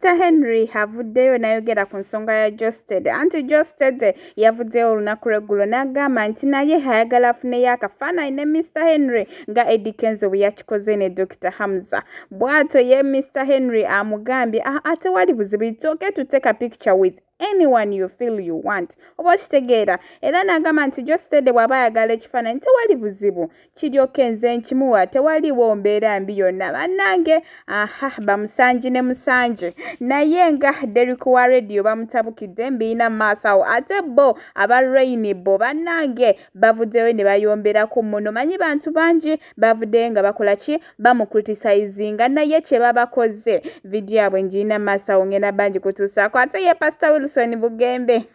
Mr. Henry havuddeyo nayogera ku nsonga ya Josted. Anti Josted yavuddeyo olunaku lw'eggulo n'agamba nti naye ayagala afuneyo akafaananyi ne Mr. Henry nga Eddie Kenzo bwe yakikoze ne Dr. Hamza. Bw'atyo ye Mr. Henry amugambye ate wali buzibu, it's okay to take a picture with anyone you feel you want. Oba kitegeera era n'agamba nti Josted bw'aba ayagala ekifaananyi tewali buzibu, kiryoka enze nkimuwa, tewaliwo mbeera mbi yonna. Bannange bamusanji ne musanji naye nga Derek wa radio bamutabukidde mbiina maaso awo, ate bo aba Rainy bo bannange bavuddeyo ne bayomberako muno. Manyi bantu bangi bavuddeyo nga bakola ki, bamukriticizinga naye kye babakoze. Vidiyo yabwe ngiina maaso awo ngenda bangi kutuusaako. Ate ye Pastor Bugembe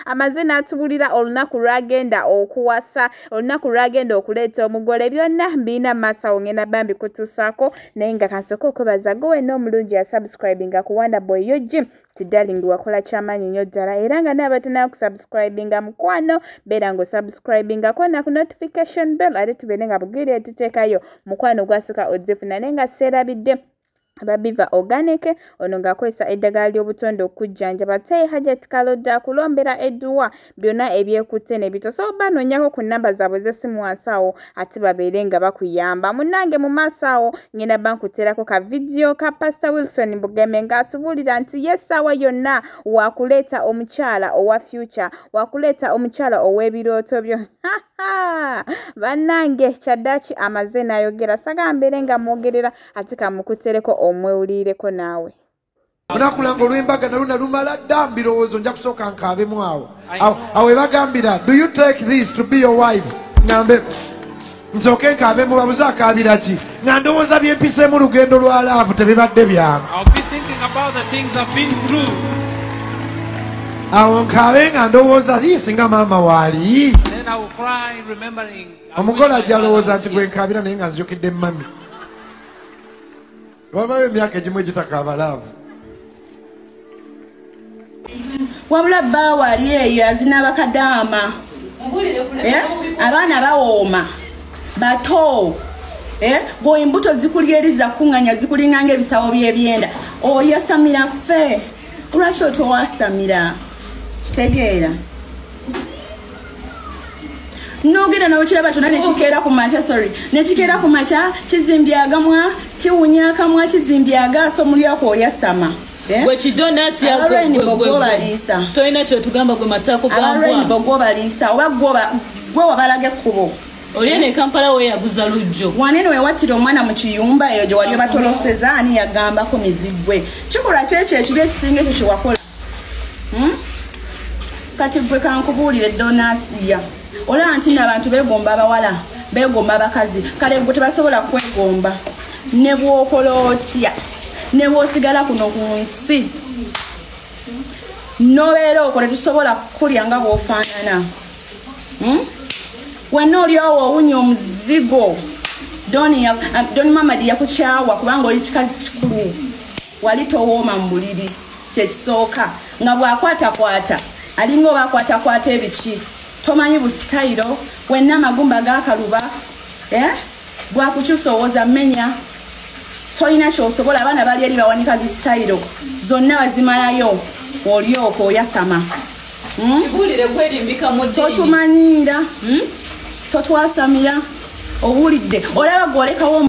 amaze n'atubulira olunaku lwagenda okuwasa, olunaku lwagenda okuleeta omugole, byonna mbiina maaso awo ngenda bambi kutuusaako. Naye nga kansooka okwebaza gwe wenna omulungi ya subscribinga ku Wonder Boy Yoji ti darling wakola kyamaanyi nnyo ddala, era nga naye abatanaba kusubscribinga mukwano beera ng'osubscribingako na ku notification bell ate tubeere nga bugere tuteekayo mukwano gwasooka ozifuna. Naye nga seerabidde ababiva organic ono ng'akozesa eddagala ly'obutonde okujjanjaba ate Hajat Kalodda akulombera edduwa byonna ebyekutte n'ebito. So banoonyako ku nnamba zaabwe z'essimu wansi awo ate babeere nga bakuyamba. Munnange mu maaso awo ngenda bankuteerako ka vidiyo ka Pastor Wilson Bugembe ng'atubuulira nti ye essaawa yonna waakuleeta omukyala owa future, waakuleeta omukyala ow'ebirooto byo. Bannange kyaddaaki amaze n'ayogera, sagamba mbeere nga mwogerera ate kamukutereko omwewulireko naawe. Onakulanga olw'embaga naluna lumala dda mbirowoozo nja kusooka nkaabemu awo ebagambira do you take this to be your wife, ngambe nsooke nkaabemu babuze akaabira ki nga ndowooza byempiseemu lugendo lwa laavu tebibadde byange. Awo nkaabe nga ndowooza singa maama waali omugole ajja alowooza nti gwe nkaabira naye nga nzijukidde mami. Wabayo emyaka egimu egitakaaba laavu. Wabula bba wali eyo azina bakadaama, abaana bawooma bato, bw'embuto zikulya eriza kuŋŋanya zikulinganga ebisawo by'ebyenda oyasamira ffe. Lwaki otowasamira? Kitegeera nogenda nawukiraba kyonna nekikeera ku makya, nekikeera ku makya kizimbye agamwa, kiwunya akamwa, kizimbye agaaso, omulyako oyasama. Wekidonasi baliisa toyina kyotugamba gwe matako gambwa baliisa oba gwe wabalaga ekkubo olina Kampala weyaguza lujjo wanene wewattira omwana mu kiyumba eyo gye wali obatoloseza ani yagambako mizigwe. Kikolwa kyekyo ekibi ekisinga ekyo kyewakola. Kati gwe kankubuulire Donasiya olaba nti abantu beegomba abawala, beegomba abakazi, kale gwe tebasobola kwegomba. Ne bw'okola otya, ne bw'osigala kuno ku nsi nobeera okwo tetusobola kukulya nga bw'ofaanana. Wenna oli awo owunya omuzigo, Doni Mamadi yakukyawa kubanga oli kikazi kikulu, wali towooma mu buliri. Kyekisooka nga bw'akwatakwata alinga oba akwatakwata ebiki, tomanyi busitayiro, wenna amagumba gakaluba, bwakukyusa owooza mmenya, tolina kyosobola. Abaana bali eri bawanika zi sitayiro zonna bazimalayo, olyoka oyasama. Totumanyira, totwasamira, owulidde olaba gwolekawo